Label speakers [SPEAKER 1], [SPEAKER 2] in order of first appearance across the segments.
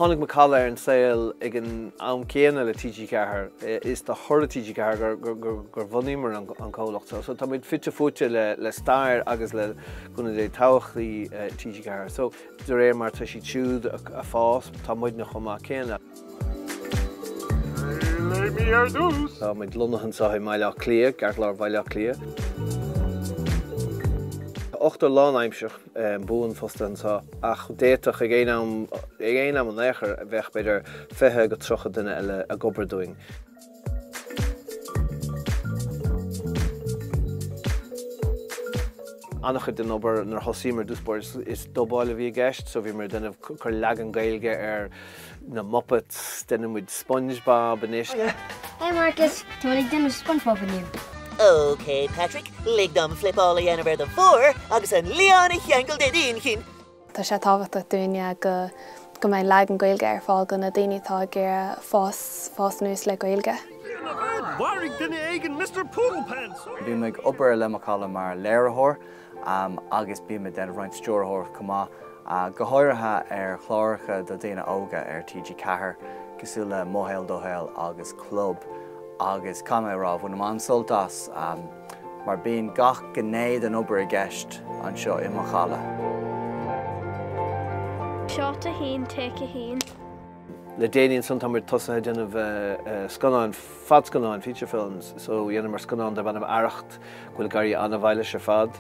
[SPEAKER 1] Tháinig Macalla an saol ag an am céanna le TG4 is the thoradh TG4 gur bhunimar an cólacht. So tá muid fitte fute le stair agus le gona dé tábhachtí TG4. So de réir mar tá sí siúd a fás tá muid na chumá céanna. Tá muid lunachan sa maiile clia, gartlar bhaile clia. 8 lánaimseach búin fostan sa ach déach ag éanam an éair bheith beidir 20 go 30 duine eile a gobar doing. Annach den obair nar thosaímar dúspóir is dobáil a bhí gceist, so bhí mar denmh chur leag an Ghaeilge na Muppets, denmh muid SpongeBob inis.
[SPEAKER 2] Hey Marcus, tuaigh denmh SpongeBob aniu.
[SPEAKER 3] Okay, Patrick, lig dom flip all the anna the 4, agus an Leanna Yankel de Dinkin.
[SPEAKER 4] Tá sé tábhacht a dúine go mbeidh leag an Ghaeilge ar fáil go na daoine tá gur fás nús le Ghaeilge.
[SPEAKER 5] Bhí me obair le Macalla mar léiritheoir agus bí me den roint stúrthóir cumá go háirithe ar chláiricha do daoine óga ar TG4 cosú le móhéal dóhéal agus club. Agus camé rá bhfuil am soltas mar bíon gach gnéad an obair a gceist an seo i Macalla.
[SPEAKER 2] Shot a hín, take a hín.
[SPEAKER 1] Le déanaíonn santa mar tosa déanamh scanán, fad scanán, feature films, so dhéanam mar scanán de bhanam aracht bhfuil garí anna bhaile sé fad.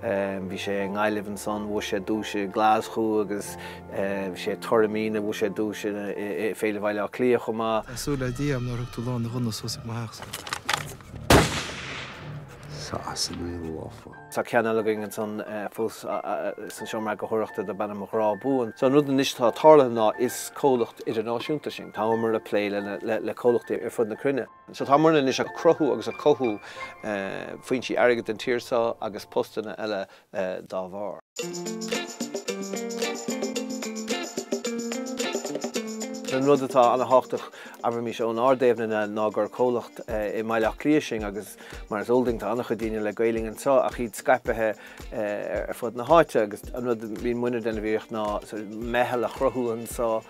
[SPEAKER 1] Bhí sé ngáilibh son, bhú sé dúise Glasgow agus bhí sé Torramína, bhú sé dúise féile bhaile clia chumá.
[SPEAKER 6] Súla díam nar tú lán runna sosa máachsa.
[SPEAKER 1] Sa ceanna le son fós san seo mar go thuireachta de banna rá búin. So rud níos tá tála ná is cólacht idirnáisiúnta sin. Tá mar le pléile le cólachtaí ar fud na crunne. So tá mar is a crothú agus a cothú faoin si airgad an tírsá agus postanna eile dá bhar. An rud atá anna háchtach aber mí se an ardéimhna ná gur cólacht i maiile críising agus mar is oldingta annach go daoine le Ghaeilge an sá ach iad scaipethe ar fud na háite agus an rud bhíon muine denna bhíocht ná meitheal a chruthú an sá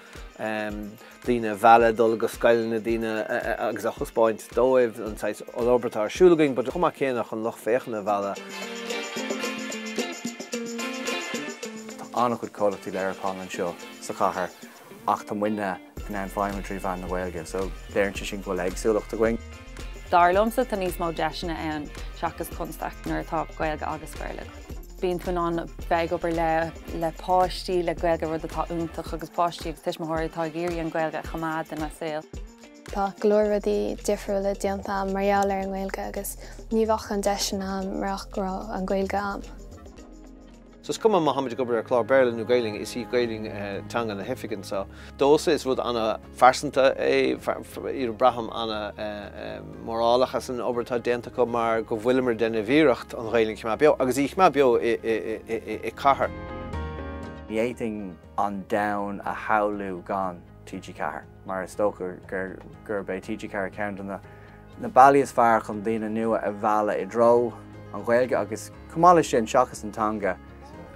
[SPEAKER 1] daoine bheala dul go scailna daoine agus a chuspáint dóibh an tais an obertá siúlagaing, but chumá céanach an loch féchna bheala.
[SPEAKER 5] Annach chud cólachtaí léirpá an seo sa chathair ach tá muine an fáimintrí bhean na Ghaeilge, so léironn sin bhfuil éagsúlacht a going.
[SPEAKER 7] Darlumsa tá níos mó deisina an seachas constacht nuair atá Ghaeilge agus Bhéarla. Bíonn fan an bheith obair le páistí le Ghaeilge rud atá úntaach agus páistí agus tuismitheoirí tá géirí an Ghaeilge chomad in na saol.
[SPEAKER 4] Tá glór rudaí difriúil le déanta marall ar an Ghaeilge agus ní bhach an deisina marach grá an Ghaeilge am.
[SPEAKER 1] So scum Mohammed gobar a chlár Bhéarla nó Ghaeilge is í Ghaeilge teanga na hifigan sa. Dósa is rud anna farsanta ar braham anna morálachas an obertá déanta go mar go bhfuilmar denna bhíocht an Ghaeilge chumá beo, agus í chumá beo i chathair.
[SPEAKER 5] Éiting an down a howlú gan TG4 mar is tócha gur bé TG4 count na bailí is fearr chun daoine nua a bheala i dro an Ghaeilge agus cumála sin seachas an tanga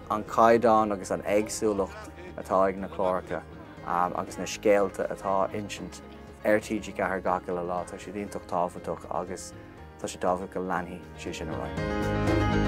[SPEAKER 5] an caighdeán agus an éagsúlacht atá ag na chláircha agus na scéalta atá insint ar TG4 gacha le lá tá sé dionach tábhachtach agus tá sé dábhacht go leanaí sin a ráid.